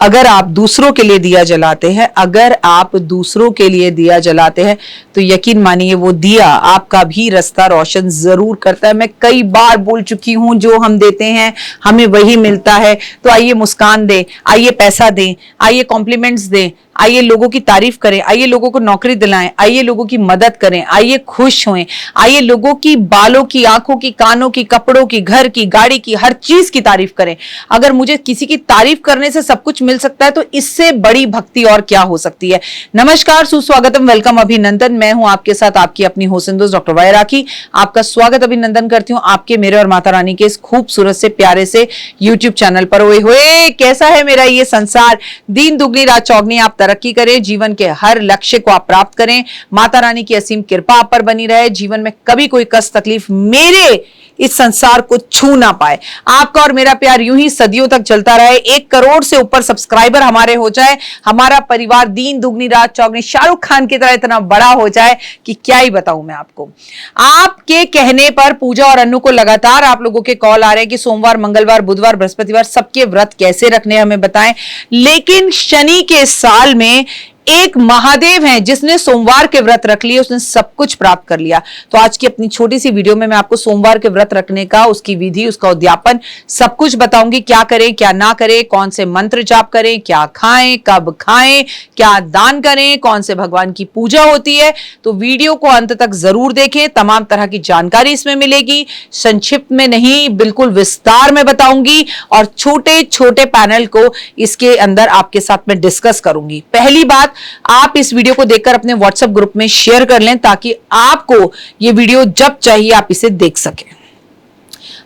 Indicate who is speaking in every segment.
Speaker 1: अगर आप दूसरों के लिए दिया जलाते हैं, अगर आप दूसरों के लिए दिया जलाते हैं, तो यकीन मानिए वो दिया आपका भी रास्ता रोशन जरूर करता है। मैं कई बार बोल चुकी हूं, जो हम देते हैं हमें वही मिलता है। तो आइए मुस्कान दें, आइए पैसा दें, आइए कॉम्प्लीमेंट्स दें, आइए लोगों की तारीफ करें, आइए लोगों को नौकरी दिलाएं, आइए लोगों की मदद करें, आइए खुश हों, आइए लोगों की बालों की, आंखों की, कानों की, कपड़ों की, घर की, गाड़ी की, हर चीज की तारीफ करें। अगर मुझे किसी की तारीफ करने से सब कुछ मिल सकता है तो इससे बड़ी भक्ति और क्या हो सकती है। नमस्कार, सुस्वागतम, वेलकम, अभिनंदन। मैं हूं आपके साथ आपकी अपनी होस्ट दोस्त डॉक्टर वाई राखी। आपका स्वागत अभिनंदन करती हूं आपके, मेरे और माता रानी के इस खूबसूरत से प्यारे से यूट्यूब चैनल पर। ओए होए, कैसा है मेरा ये संसार। दिन दुगनी रात चौगनी, आप तरक्की करें, जीवन के हर लक्ष्य को आप प्राप्त करें, माता रानी की असीम कृपा आप पर बनी रहे, जीवन में कभी कोई कष्ट तकलीफ मेरे इस संसार को छू ना पाए। आपका और मेरा प्यार यूं ही सदियों तक चलता रहे, 1 करोड़ से ऊपर सब्सक्राइबर हमारे हो जाए, हमारा परिवार दिन दुगनी रात चौगनी शाहरुख खान की तरह इतना बड़ा हो जाए कि क्या ही बताऊं मैं आपको। आपके कहने पर पूजा और अन्नू को लगातार आप लोगों के कॉल आ रहे हैं कि सोमवार, मंगलवार, बुधवार, बृहस्पतिवार सबके व्रत कैसे रखने हमें बताएं। लेकिन शनि के साल में एक महादेव हैं जिसने सोमवार के व्रत रख लिए, उसने सब कुछ प्राप्त कर लिया। तो आज की अपनी छोटी सी वीडियो में मैं आपको सोमवार के व्रत रखने का, उसकी विधि, उसका उद्यापन सब कुछ बताऊंगी। क्या करें, क्या ना करें, कौन से मंत्र जाप करें, क्या खाएं, कब खाएं, क्या दान करें, कौन से भगवान की पूजा होती है। तो वीडियो को अंत तक जरूर देखें, तमाम तरह की जानकारी इसमें मिलेगी। संक्षिप्त में नहीं, बिल्कुल विस्तार में बताऊंगी और छोटे छोटे पैनल को इसके अंदर आपके साथ में डिस्कस करूंगी। पहली बात, आप इस वीडियो को देखकर अपने व्हाट्सएप ग्रुप में शेयर कर लें ताकि आपको ये वीडियो जब चाहिए आप इसे देख सकें।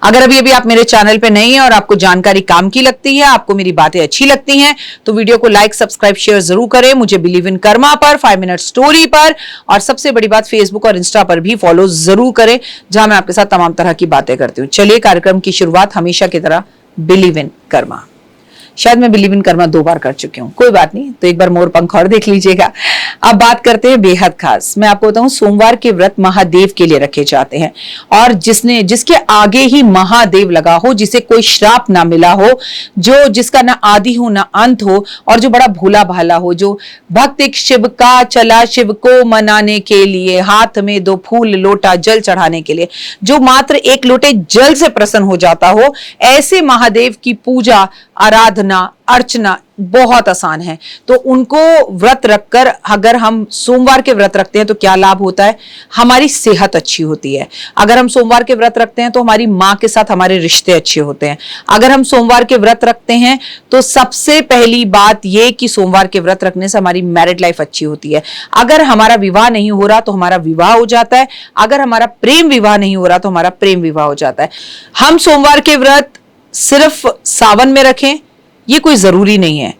Speaker 1: अगर अभी अभी आप मेरे चैनल पे नहीं है और आपको जानकारी काम की लगती है, आपको मेरी बातें अच्छी लगती हैं, तो वीडियो को लाइक, सब्सक्राइब, शेयर जरूर करें। मुझे बिलीव इन कर्मा पर, 5 मिनट स्टोरी पर और सबसे बड़ी बात फेसबुक और इंस्टा पर भी फॉलो जरूर करें, जहां मैं आपके साथ तमाम तरह की बातें करती हूँ। चलिए कार्यक्रम की शुरुआत हमेशा की तरह बिलीव इन कर्मा। शायद मैं बिलीव इन कर्मा 2 बार कर चुकी हूँ, कोई बात नहीं, तो एक बार मोर पंख और देख लीजिएगा। अब बात करते हैं बेहद खास। मैं आपको बताऊं, सोमवार के व्रत महादेव के लिए रखे जाते हैं और जिसके आगे ही महादेव लगा हो, जिसे कोई श्राप ना मिला हो, जिसका ना आदि हो ना अंत हो और जो बड़ा भोला भाला हो, जो भक्त एक शिव का चला शिव को मनाने के लिए, हाथ में 2 फूल लोटा जल चढ़ाने के लिए, जो मात्र 1 लोटे जल से प्रसन्न हो जाता हो, ऐसे महादेव की पूजा, आराधना, अर्चना बहुत आसान है। तो उनको व्रत रखकर अगर हम सोमवार के व्रत रखते हैं तो क्या लाभ होता है? हमारी सेहत अच्छी होती है। अगर हम सोमवार के व्रत रखते हैं तो हमारी माँ के साथ हमारे रिश्ते अच्छे होते हैं। अगर हम सोमवार के व्रत रखते हैं तो सबसे पहली बात यह कि सोमवार के व्रत रखने से हमारी मैरिड लाइफ अच्छी होती है। अगर हमारा विवाह नहीं हो रहा तो हमारा विवाह हो जाता है। अगर हमारा प्रेम विवाह नहीं हो रहा तो हमारा प्रेम विवाह हो जाता है। हम सोमवार के व्रत सिर्फ सावन में रखें ये कोई जरूरी नहीं है।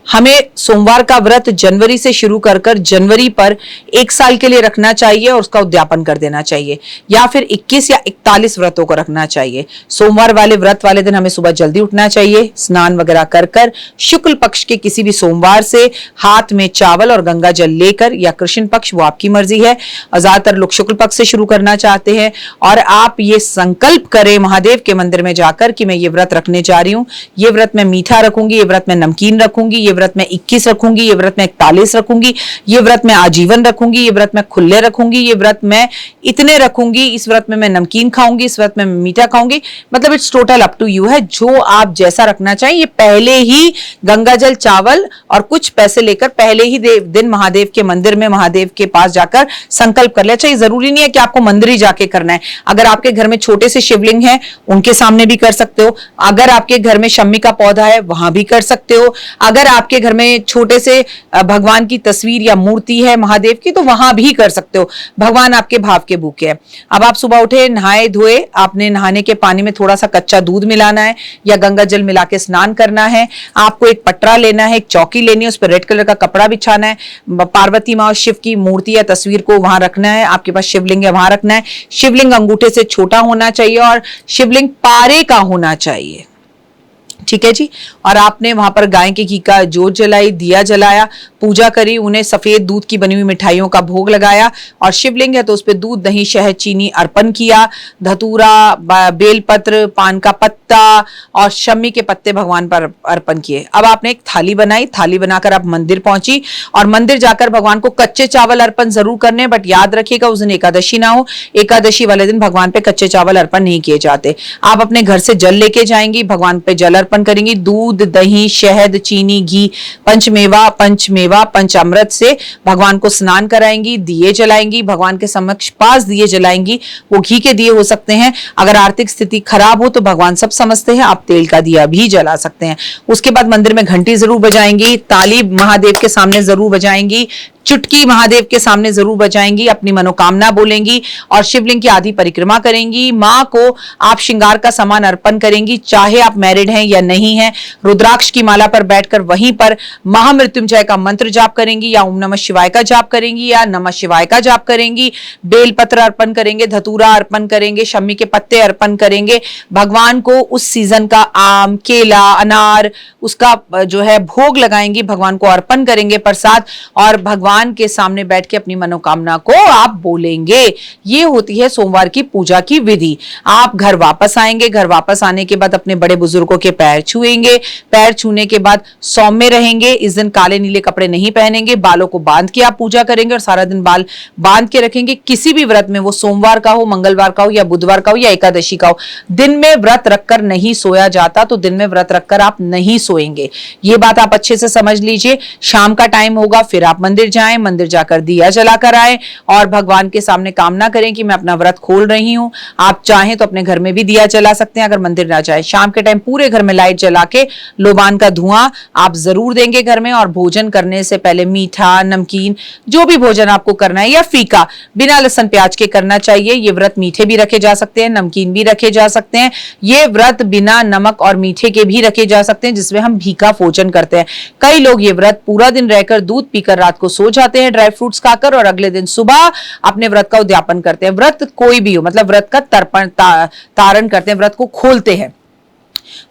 Speaker 1: हमें सोमवार का व्रत जनवरी से शुरू कर जनवरी पर 1 साल के लिए रखना चाहिए और उसका उद्यापन कर देना चाहिए, या फिर 21 या 41 व्रतों को रखना चाहिए। सोमवार वाले व्रत वाले दिन हमें सुबह जल्दी उठना चाहिए, स्नान वगैरह कर शुक्ल पक्ष के किसी भी सोमवार से हाथ में चावल और गंगा जल लेकर, या कृष्ण पक्ष, वो आपकी मर्जी है, ज्यादातर लोग शुक्ल पक्ष से शुरू करना चाहते हैं, और आप ये संकल्प करें महादेव के मंदिर में जाकर कि मैं ये व्रत रखने जा रही हूँ, ये व्रत मैं मीठा रखूंगी, ये व्रत मैं नमकीन रखूंगी, ये व्रत मैं 21 रखूंगी, ये व्रत मैं 41 रखूंगी, ये व्रत मैं आजीवन रखूंगी, ये व्रत मैं खुले रखूंगी, ये व्रत मैं इतने रखूंगी, इस व्रत में मैं नमकीन खाऊंगी, इस व्रत में मैं मीठा खाऊंगी। मतलब it's total up to you है, जो आप जैसा रखना चाहिए। ये पहले ही गंगा जल, चावल और कुछ पैसे लेकर पहले ही दिन महादेव के मंदिर में, महादेव के पास जाकर संकल्प कर ले। अच्छा, ये जरूरी नहीं है कि आपको मंदिर ही जाके करना है। अगर आपके घर में छोटे से शिवलिंग है उनके सामने भी कर सकते हो। अगर आपके घर में शम्मी का पौधा है वहां भी कर सकते हो। अगर आपके घर में छोटे से भगवान की तस्वीर या मूर्ति है महादेव की तो वहां भी कर सकते हो। भगवान आपके भाव के भूखे हैं। अब आप सुबह उठे, नहाए धोए, आपने नहाने के पानी में थोड़ा सा कच्चा दूध मिलाना है या गंगा जल मिला के स्नान करना है। आपको एक पटरा लेना है, एक चौकी लेनी है, उस पर रेड कलर का कपड़ा बिछाना है, पार्वती माँ और शिव की मूर्ति या तस्वीर को वहां रखना है। आपके पास शिवलिंग है वहां रखना है। शिवलिंग अंगूठे से छोटा होना चाहिए और शिवलिंग पारे का होना चाहिए। ठीक है जी। और आपने वहां पर गाय के घी का जोत जलाई, दिया जलाया, पूजा करी, उन्हें सफेद दूध की बनी हुई मिठाइयों का भोग लगाया और शिवलिंग है तो उस पर दूध, दही, शहद, चीनी अर्पण किया, धतूरा, बेलपत्र, पान का पत्ता और शम्मी के पत्ते भगवान पर अर्पण किए। अब आपने एक थाली बनाई, थाली बनाकर आप मंदिर पहुंची और मंदिर जाकर भगवान को कच्चे चावल अर्पण जरूर करने, बट याद रखिएगा उस दिन एकादशी ना हो, एकादशी वाले दिन भगवान पे कच्चे चावल अर्पण नहीं किए जाते। आप अपने घर से जल लेके जाएंगी, भगवान पे जल अर्पण करेंगी, दूध, दही, शहद, चीनी, घी, पंचमेवा पंचामृत से भगवान को स्नान कराएंगी, दिए जलाएंगी, भगवान के समक्ष 5 दिए जलाएंगी। वो घी के दिए हो सकते हैं, अगर आर्थिक स्थिति खराब हो तो भगवान सब समझते हैं, आप तेल का दिया भी जला सकते हैं। उसके बाद मंदिर में घंटी जरूर बजाएंगी, ताली महादेव के सामने जरूर बजाएंगी, चुटकी महादेव के सामने जरूर बजाएंगी, अपनी मनोकामना बोलेंगी और शिवलिंग की आधी परिक्रमा करेंगी। मां को आप श्रृंगार का सामान अर्पण करेंगी, चाहे आप मैरिड हैं या नहीं हैं। रुद्राक्ष की माला पर बैठकर वहीं पर महामृत्युंजय का मंत्र जाप करेंगी या ओम नमः शिवाय का जाप करेंगी या नमः शिवाय का जाप करेंगी। बेलपत्र अर्पण करेंगे, धतूरा अर्पण करेंगे, शम्मी के पत्ते अर्पण करेंगे। भगवान को उस सीजन का आम, केला, अनार उसका जो है भोग लगाएंगी, भगवान को अर्पण करेंगे प्रसाद और भगवान के सामने बैठ के अपनी मनोकामना को आप बोलेंगे। ये होती है सोमवार की पूजा की विधि। आप घर वापस आएंगे, घर वापस आने के बाद अपने बड़े बुजुर्गों के पैर छुएंगे, पैर छूने के बाद सौम्य रहेंगे। इस दिन काले नीले कपड़े नहीं पहनेंगे, बालों को बांध के आप पूजा करेंगे और सारा दिन बाल बांध के रखेंगे। किसी भी व्रत में, वो सोमवार का हो, मंगलवार का हो या बुधवार का हो या एकादशी का हो, दिन में व्रत रखकर नहीं सोया जाता, तो दिन में व्रत रखकर आप नहीं सोएंगे। ये बात आप अच्छे से समझ लीजिए। शाम का टाइम होगा, फिर आप मंदिर जाएं, मंदिर जाकर दिया जलाकर आए और भगवान के सामने कामना करें कि मैं अपना व्रत खोल रही हूं। आप चाहें तो अपने घर में भी दिया जला सकते हैं अगर मंदिर ना जाए। शाम के टाइम पूरे घर में लाइट जला के लोबान का धुआं आप जरूर देंगे घर में। और भोजन करने से पहले मीठा, नमकीन, जो भी भोजन आपको करना है या फीका, बिना लहसुन प्याज के करना चाहिए। ये व्रत मीठे भी रखे जा सकते हैं, नमकीन भी रखे जा सकते हैं। ये व्रत बिना नमक और मीठे के भी रखे जा सकते हैं, जिसमें हम भीखा भोजन करते हैं। कई लोग ये व्रत पूरा दिन रहकर दूध पीकर रात को सो जाते हैं, ड्राई फ्रूट्स खाकर, और अगले दिन सुबह अपने व्रत का उद्यापन करते हैं। व्रत कोई भी हो, मतलब व्रत का तारण करते हैं, व्रत को खोलते हैं।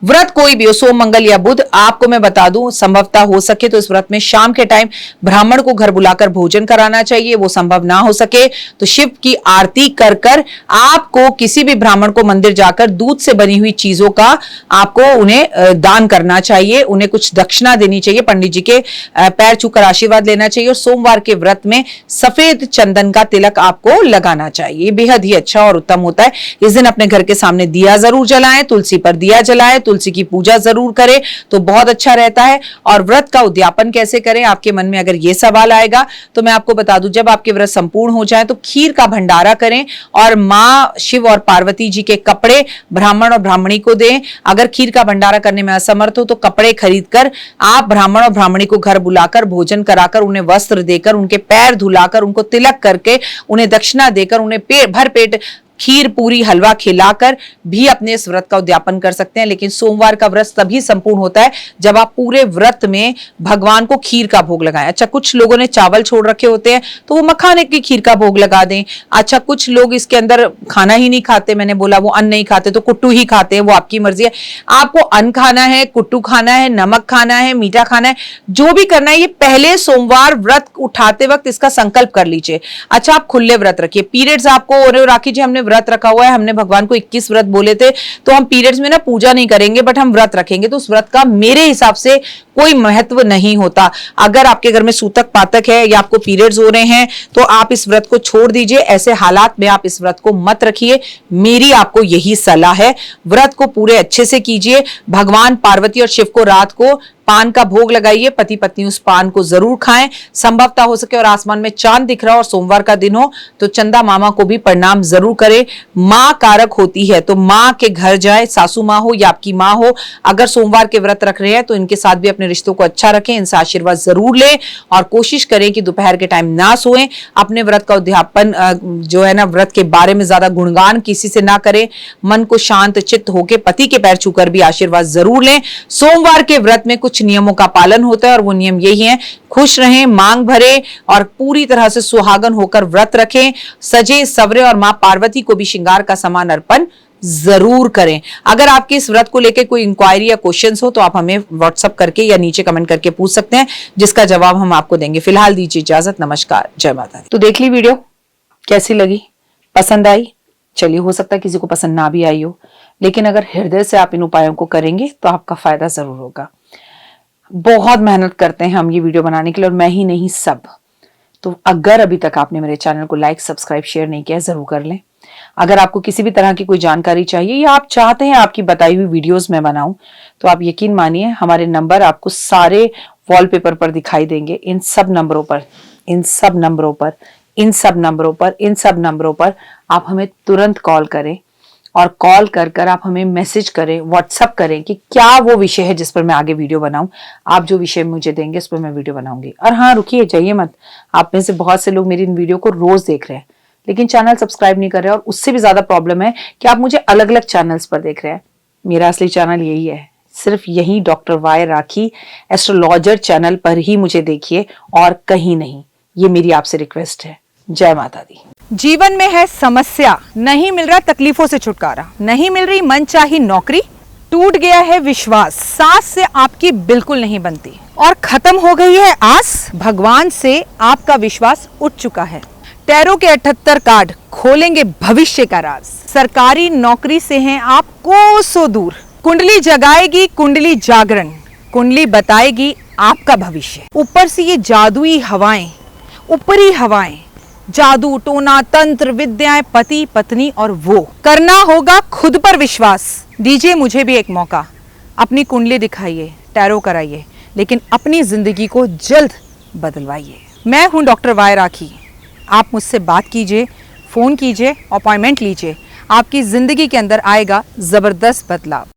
Speaker 1: व्रत कोई भी हो, सोम, मंगल या बुध, आपको मैं बता दूं, संभवतः हो सके तो इस व्रत में शाम के टाइम ब्राह्मण को घर बुलाकर भोजन कराना चाहिए। वो संभव ना हो सके तो शिव की आरती कर कर आपको किसी भी ब्राह्मण को मंदिर जाकर दूध से बनी हुई चीजों का आपको उन्हें दान करना चाहिए, उन्हें कुछ दक्षिणा देनी चाहिए, पंडित जी के पैर छूकर आशीर्वाद लेना चाहिए। और सोमवार के व्रत में सफेद चंदन का तिलक आपको लगाना चाहिए, बेहद ही अच्छा और उत्तम होता है। इस दिन अपने घर के सामने दिया जरूर जलाएं, तुलसी पर दिया जलाएं, तुलसी की पूजा जरूर करें तो बहुत अच्छा रहता है। और व्रत का उद्यापन कैसे करें, आपके मन में अगर ये सवाल आएगा तो मैं आपको बता दूं, जब आपके व्रत संपूर्ण हो जाए तो खीर का भंडारा करें और मां शिव और पार्वती जी के कपड़े ब्राह्मण और ब्राह्मणी को दें। अगर खीर का भंडारा करने में असमर्थ हो तो कपड़े खरीदकर आप ब्राह्मण और ब्राह्मणी को घर बुलाकर भोजन कराकर, उन्हें वस्त्र देकर, उनके पैर धुलाकर, उनको तिलक करके, उन्हें दक्षिणा देकर, उन्हें भर पेट खीर, पूरी, हलवा खिलाकर भी अपने इस व्रत का उद्यापन कर सकते हैं। लेकिन सोमवार का व्रत तभी संपूर्ण होता है जब आप पूरे व्रत में भगवान को खीर का भोग लगाएं। अच्छा, कुछ लोगों ने चावल छोड़ रखे होते हैं तो वो मखाने की खीर का भोग लगा दें। अच्छा, कुछ लोग इसके अंदर खाना ही नहीं खाते, मैंने बोला वो अन्न नहीं खाते तो कुट्टू ही खाते हैं, वो आपकी मर्जी है। आपको अन्न खाना है, कुट्टू खाना है, नमक खाना है, मीठा खाना है, जो भी करना है, ये पहले सोमवार व्रत उठाते वक्त इसका संकल्प कर लीजिए। अच्छा, आप खुले व्रत रखिए। पीरियड्स आपको हो रहे हो, राखी जी हमने व्रत रखा हुआ है, हमने भगवान को 21 व्रत बोले थे, तो हम पीरियड्स में ना पूजा नहीं करेंगे बट हम व्रत रखेंगे, तो उस व्रत का मेरे हिसाब से कोई महत्व नहीं होता। अगर आपके घर में सूतक पातक है या आपको पीरियड्स हो रहे हैं तो आप इस व्रत को छोड़ दीजिए। ऐसे हालात में आप इस व्रत को मत रखिए, मेरी आपको यही सलाह है। व्रत को पूरे अच्छे से कीजिए। भगवान पार्वती और शिव को रात को पान का भोग लगाइए, पति पत्नी उस पान को जरूर खाएं। संभवतः हो सके और आसमान में चांद दिख रहा हो और सोमवार का दिन हो तो चंदा मामा को भी प्रणाम जरूर करें। मां कारक होती है तो मां के घर जाए, सासू मां हो या आपकी मां हो, अगर सोमवार के व्रत रख रहे हैं तो इनके साथ भी अपने रिश्तों को अच्छा रखें, इनसे आशीर्वाद जरूर लें और कोशिश करें कि दोपहर के टाइम ना सोएं। अपने व्रत का उद्यापन जो है ना, व्रत के बारे में ज्यादा गुणगान किसी से ना करें। मन को शांत चित्त होकर पति के पैर छूकर भी आशीर्वाद जरूर लें। सोमवार के व्रत में कुछ नियमों का पालन होता है और वो नियम यही है, खुश रहें, मांग भरे और पूरी तरह से सुहागन होकर व्रत रखें, सजे सवरे और मां पार्वती को भी श्रृंगार का सामान अर्पण जरूर करें। अगर आपके इस व्रत को लेकर कोई इंक्वायरी या क्वेश्चंस हो तो आप हमें व्हाट्सअप करके या नीचे कमेंट करके पूछ सकते हैं, जिसका जवाब हम आपको देंगे। फिलहाल दीजिए इजाजत, नमस्कार, जय माता दी। तो देख ली वीडियो, कैसी लगी, पसंद आई? चलिए, हो सकता है किसी को पसंद ना भी आई हो, लेकिन अगर हृदय से आप इन उपायों को करेंगे तो आपका फायदा जरूर होगा। बहुत मेहनत करते हैं हम ये वीडियो बनाने के लिए, और मैं ही नहीं, सब। तो अगर अभी तक आपने मेरे चैनल को लाइक, सब्सक्राइब, शेयर नहीं किया, जरूर कर लें। अगर आपको किसी भी तरह की कोई जानकारी चाहिए या आप चाहते हैं आपकी बताई हुई वीडियोस में बनाऊं, तो आप यकीन मानिए हमारे नंबर आपको सारे वॉलपेपर पर दिखाई देंगे। इन सब नंबरों पर, इन सब नंबरों पर, इन सब नंबरों पर, इन सब नंबरों पर आप हमें तुरंत कॉल करें, और कॉल कर कर आप हमें मैसेज करें, व्हाट्सअप करें कि क्या वो विषय है जिस पर मैं आगे वीडियो बनाऊं। आप जो विषय मुझे देंगे उस पर मैं वीडियो बनाऊंगी। और हाँ, रुकिए, जाइए मत। आप में से बहुत से लोग मेरी इन वीडियो को रोज देख रहे हैं लेकिन चैनल सब्सक्राइब नहीं कर रहे, और उससे भी ज्यादा प्रॉब्लम है कि आप मुझे अलग अलग चैनल्स पर देख रहे हैं। मेरा असली चैनल यही है, सिर्फ यही डॉक्टर वाई राखी एस्ट्रोलॉजर चैनल पर ही मुझे देखिए, और कहीं नहीं। ये मेरी आपसे रिक्वेस्ट है। जय माता दी।
Speaker 2: जीवन में है समस्या, नहीं मिल रहा तकलीफों से छुटकारा, नहीं मिल रही मनचाही नौकरी, टूट गया है विश्वास, सास से आपकी बिल्कुल नहीं बनती, और खत्म हो गई है आस, भगवान से आपका विश्वास उठ चुका है। टैरो के 78 कार्ड खोलेंगे भविष्य का राज, सरकारी नौकरी से हैं आप कोसों दूर, कुंडली जगाएगी कुंडली जागरण, कुंडली बताएगी आपका भविष्य। ऊपर से ये जादुई हवाएं, ऊपरी हवाएं, जादू टोना तंत्र विद्याएं, पति पत्नी और वो, करना होगा खुद पर विश्वास। दीजिए मुझे भी एक मौका, अपनी कुंडली दिखाइए, टैरो कराइए, लेकिन अपनी जिंदगी को जल्द बदलवाइए। मैं हूं डॉक्टर वाई राखी। आप मुझसे बात कीजिए, फोन कीजिए, अपॉइंटमेंट लीजिए, आपकी जिंदगी के अंदर आएगा जबरदस्त बदलाव।